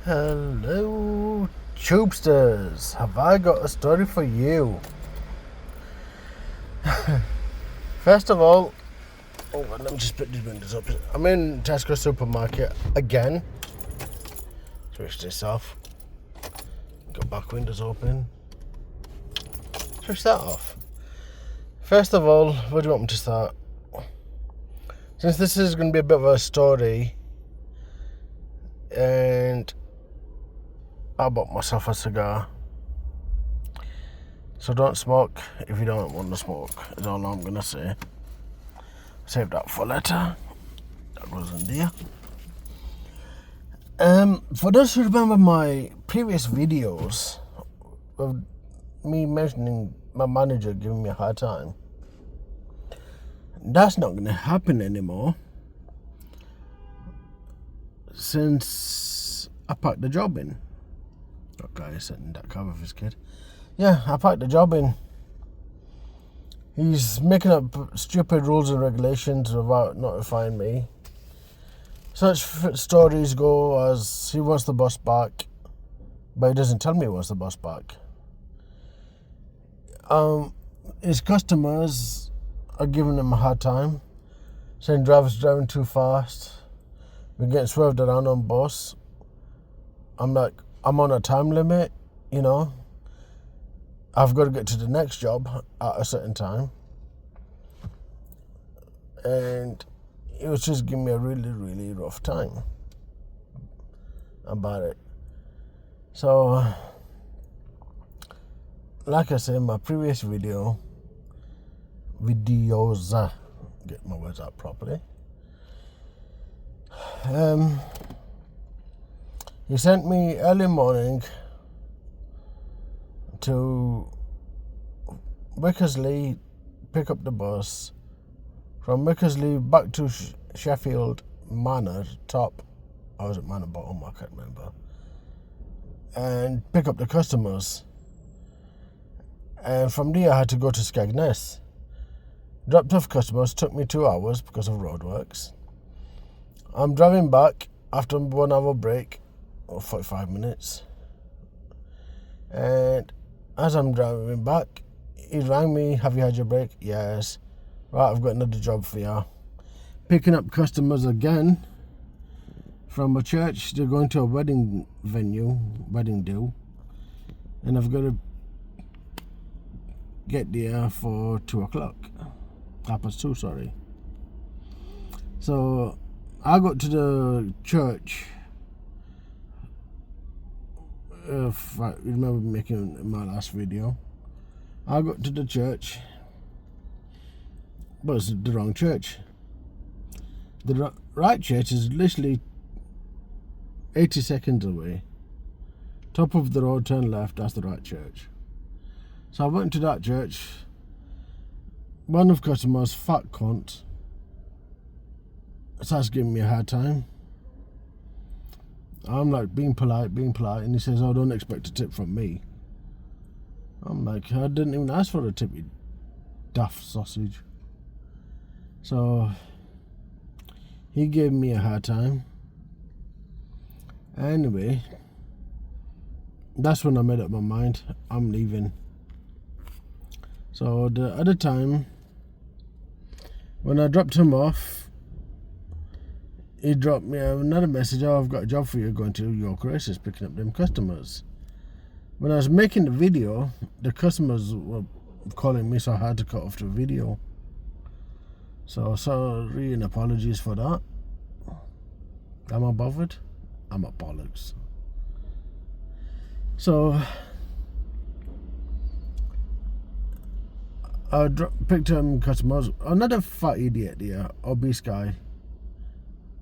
Hello, Tubesters. Have I got a story for you? First of all, let me just put these windows up. I'm in Tesco supermarket again. Switch this off. Got back windows open. Switch that off. First of all, where do you want me to start? Since this is going to be a bit of a story, and I bought myself a cigar. So don't smoke if you don't want to smoke, is all I'm going to say. Save that for later. That goes in there. For those who remember my previous videos of me mentioning my manager giving me a hard time, that's not going to happen anymore since I packed the job in. That guy is sitting in that car with his kid. Yeah, I packed the job in. He's making up stupid rules and regulations without notifying me. Such stories go as he wants the bus back, but he doesn't tell me he wants the bus back. His customers are giving him a hard time, saying drivers driving too fast. We're getting swerved around on bus. I'm like, I'm on a time limit, you know. I've got to get to the next job at a certain time. And it was just giving me a really, really rough time about it. So, like I said in my previous videos, get my words out properly. He sent me early morning to Wickersley, pick up the bus, from Wickersley back to Sheffield Manor, top, or was it Manor Bottom, I can't remember, and pick up the customers. And from there I had to go to Skegness. Dropped off customers, took me 2 hours because of roadworks. I'm driving back after 1 hour break, or 45 minutes. And as I'm driving back, he rang me, have you had your break? Yes. Right, I've got another job for you. Picking up customers again from a church. They're going to a wedding venue, wedding do. And I've got to get there for 2 o'clock. 2:30, sorry. So I got to the church. If I remember making my last video, I got to the church, but it's the wrong church. The right church is literally 80 seconds away. Top of the road, turn left, that's the right church. So I went to that church. One of the customers, fat cunt, starts giving me a hard time. I'm like being polite, and he says, oh, don't expect a tip from me. I'm like, I didn't even ask for a tip, you daft sausage. So he gave me a hard time. Anyway, that's when I made up my mind, I'm leaving. So the other time, when I dropped him off, he dropped me another message, oh, I've got a job for you going to York Races, picking up them customers. When I was making the video, the customers were calling me, so I had to cut off the video. So sorry and apologies for that. Am I bothered? I'm a bollocks. So I picked up customers. Another fat idiot there, obese guy.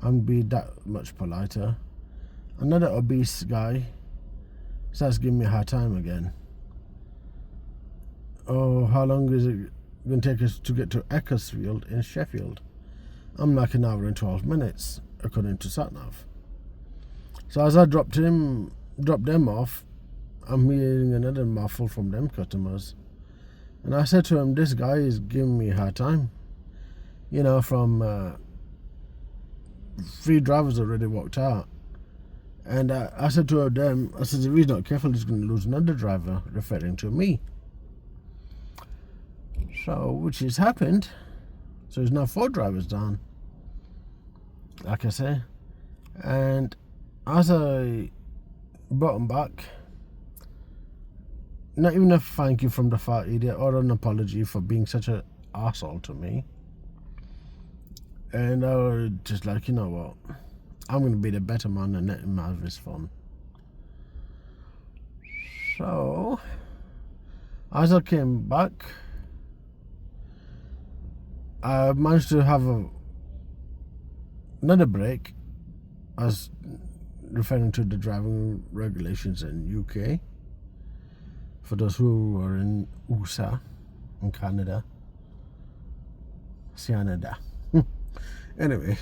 I'm be that much politer. Another obese guy starts giving me a hard time again. Oh, how long is it going to take us to get to Eckersfield in Sheffield? I'm like an hour and 12 minutes, according to SatNav. So as I dropped them off, I'm hearing another mouthful from them customers. And I said to him, this guy is giving me a hard time. You know, from 3 drivers already walked out. And I said to them, I said, if he's not careful, he's going to lose another driver, referring to me. So, which has happened. So there's now 4 drivers down, like I say. And as I brought him back, not even a thank you from the fat idiot or an apology for being such an arsehole to me. And I was just like, you know what? I'm going to be the better man and let him have his fun. So, as I came back, I managed to have another break, as referring to the driving regulations in UK. For those who are in USA, in Canada. Canada. Anyway,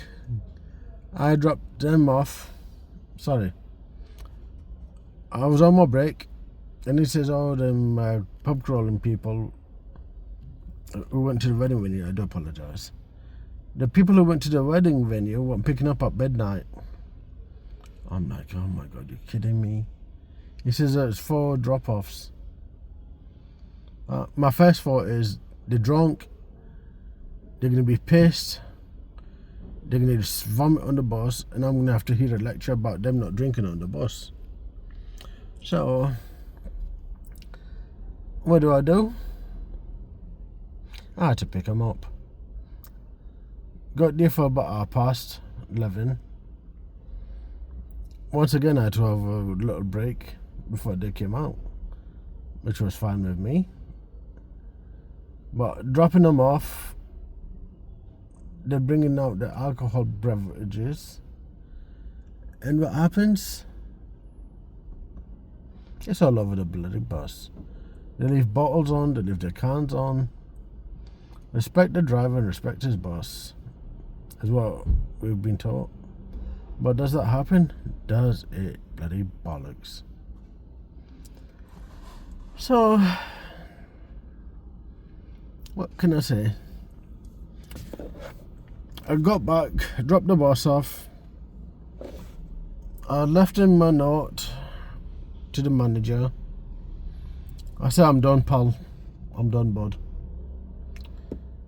I dropped them off. Sorry. I was on my break, and he says, oh, them pub crawling people who went to the wedding venue, I do apologise. The people who went to the wedding venue were picking up at midnight. I'm like, oh my God, you're kidding me? He says there's 4 drop-offs. My first thought is, they're drunk, they're going to be pissed, they're going to vomit on the bus, and I'm going to have to hear a lecture about them not drinking on the bus. So, what do? I had to pick them up. Got there for about 11:30. Once again, I had to have a little break before they came out, which was fine with me. But dropping them off, they're bringing out the alcohol beverages. And what happens? It's all over the bloody bus. They leave bottles on, they leave their cans on. Respect the driver and respect his boss, is what we've been taught. But does that happen? Does it bloody bollocks? So, what can I say? I got back, dropped the boss off. I left him a note to the manager. I said, I'm done, pal. I'm done, bud.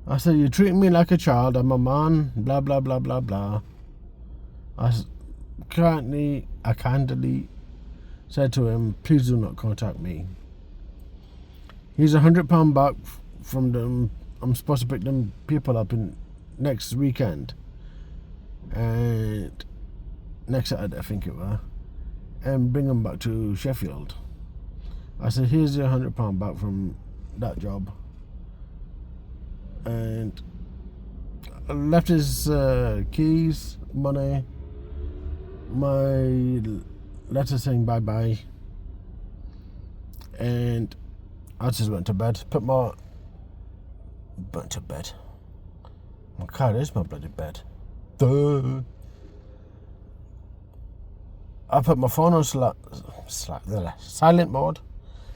I said, you treat me like a child. I'm a man, blah, blah, blah, blah, blah. I kindly said to him, please do not contact me. He's £100 back from them. I'm supposed to pick them people up in next weekend. And next Saturday, I think it was. And bring them back to Sheffield. I said, here's your £100 back from that job. And I left his keys, money, my letter saying bye-bye. And I just went to bed. Went to bed. My car is my bloody bed. Duh. I put my phone on silent mode.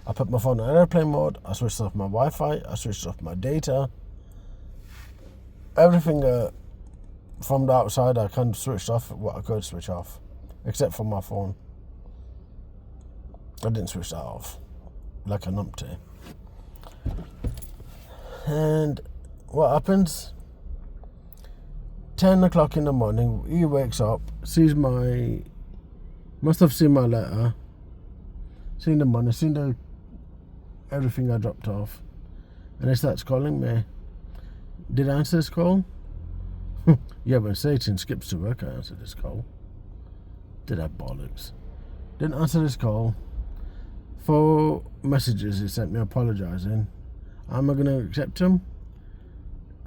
I put my phone on airplane mode. I switched off my Wi-Fi. I switched off my data. Everything from the outside I kind of switched off what I could switch off, except for my phone. I didn't switch that off like a numpty. And what happens? 10 o'clock in the morning, he wakes up, must have seen my letter, seen the money, seen everything I dropped off, and he starts calling me. Did I answer this call? Yeah, when Satan skips to work, I answered this call. Did I bollocks? Didn't answer this call. 4 messages he sent me apologising. Am I going to accept them?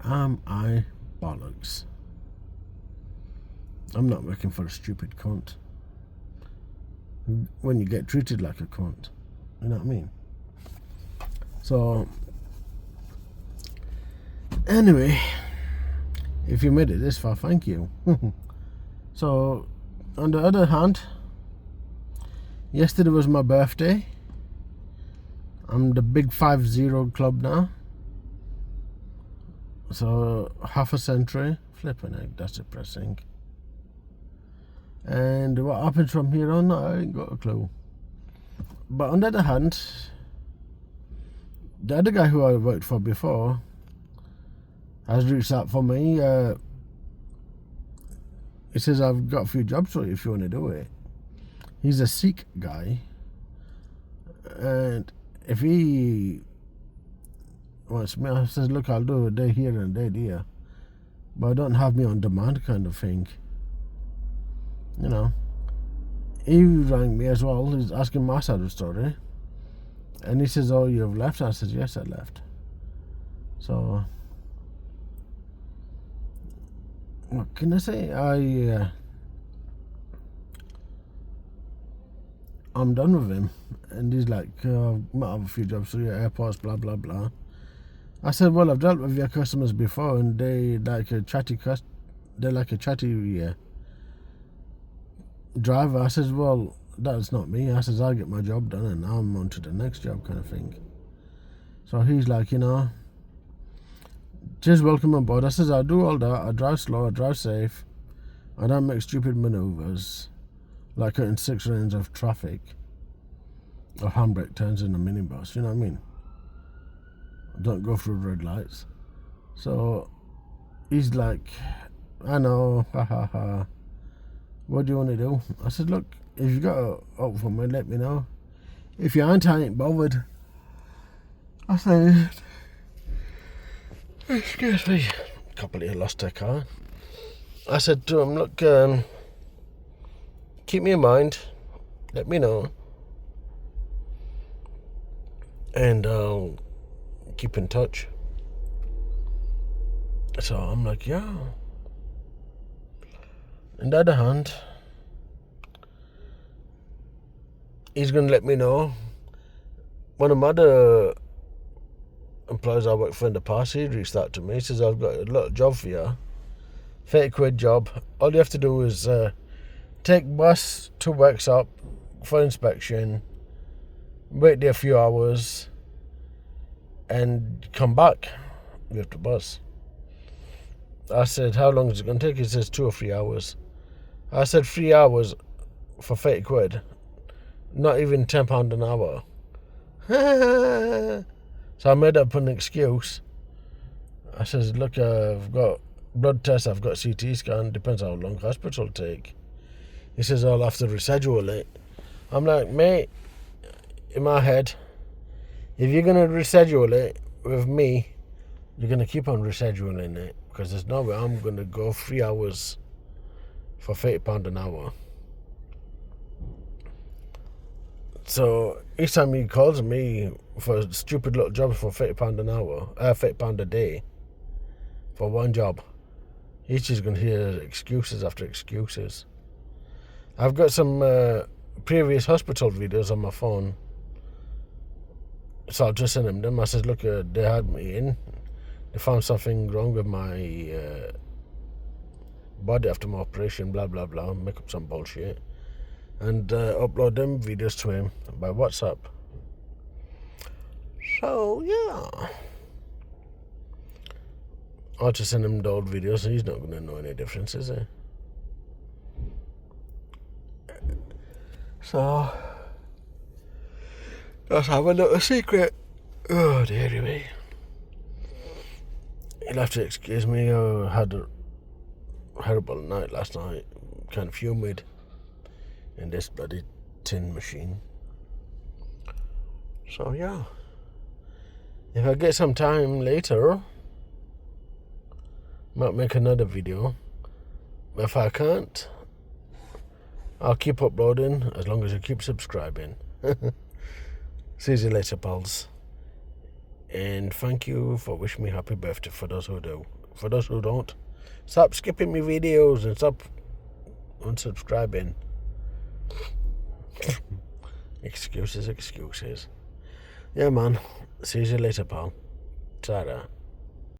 Am I bollocks? I'm not working for a stupid cunt. When you get treated like a cunt. You know what I mean? So, anyway, if you made it this far, thank you. So, on the other hand, yesterday was my birthday. I'm the big 50 club now. So, half a century. Flipping egg, that's depressing. And what happens from here on, I ain't got a clue. But on the other hand, the other guy who I worked for before has reached out for me. He says, I've got a few jobs for you if you want to do it. He's a Sikh guy. And if he wants me, I says, look, I'll do a day here and a day there. But don't have me on demand kind of thing. You know. He rang me as well. He's asking my side of the story. And he says, oh, you've left? I said, yes, I left. So, what can I say? I'm done with him. And he's like, I might have a few jobs for your airports, blah, blah, blah. I said, well, I've dealt with your customers before, and they're like a chatty driver. I says, well, that's not me. I says, I'll get my job done and I'm on to the next job kind of thing. So he's like, just welcome on board. I says, I'll do all that. I drive slow, I drive safe. I don't make stupid maneuvers like cutting 6 lanes of traffic or handbrake turns in a minibus, you know what I mean? I don't go through red lights. So he's like, I know, ha ha ha. What do you want to do? I said, look, if you got a hope for me, let me know. If you aren't, I ain't bothered. I said, excuse me, a couple here lost their car. I said to him, look, keep me in mind, let me know, and I'll keep in touch. So I'm like, yeah. On the other hand, he's going to let me know. One of my other employers I worked for in the past, he reached out to me. He says, I've got a little job for you. £30 job. All you have to do is take bus to workshop for inspection, wait there a few hours, and come back with the bus. I said, how long is it going to take? He says 2 or 3 hours. I said 3 hours for £30, not even £10 an hour. So I made up an excuse. I says, look, I've got blood tests, I've got CT scan, depends how long hospital take. He says, I'll have to reschedule it. I'm like, mate, in my head, if you're going to reschedule it with me, you're going to keep on rescheduling it, because there's no way I'm going to go 3 hours for £30 an hour. So each time he calls me for a stupid little job for £30 an hour, £30 a day for one job, he's just going to hear excuses after excuses. I've got some previous hospital videos on my phone, so I'll just send them. I said, look, they had me in. They found something wrong with my body after my operation, blah, blah, blah, make up some bullshit, and upload them videos to him by WhatsApp. So, yeah. I'll just send him the old videos, and he's not going to know any difference, is he? So, let's have a little secret. Oh, dearie me. You'll have to excuse me, I had a horrible night last night, kind of humid in this bloody tin machine. So yeah, if I get some time later, might make another video. If I can't, I'll keep uploading as long as you keep subscribing. See you later, pals. And thank you for wishing me happy birthday for those who do. For those who don't, stop skipping me videos and stop unsubscribing. Excuses. Yeah, man. See you later, pal. Ta-da.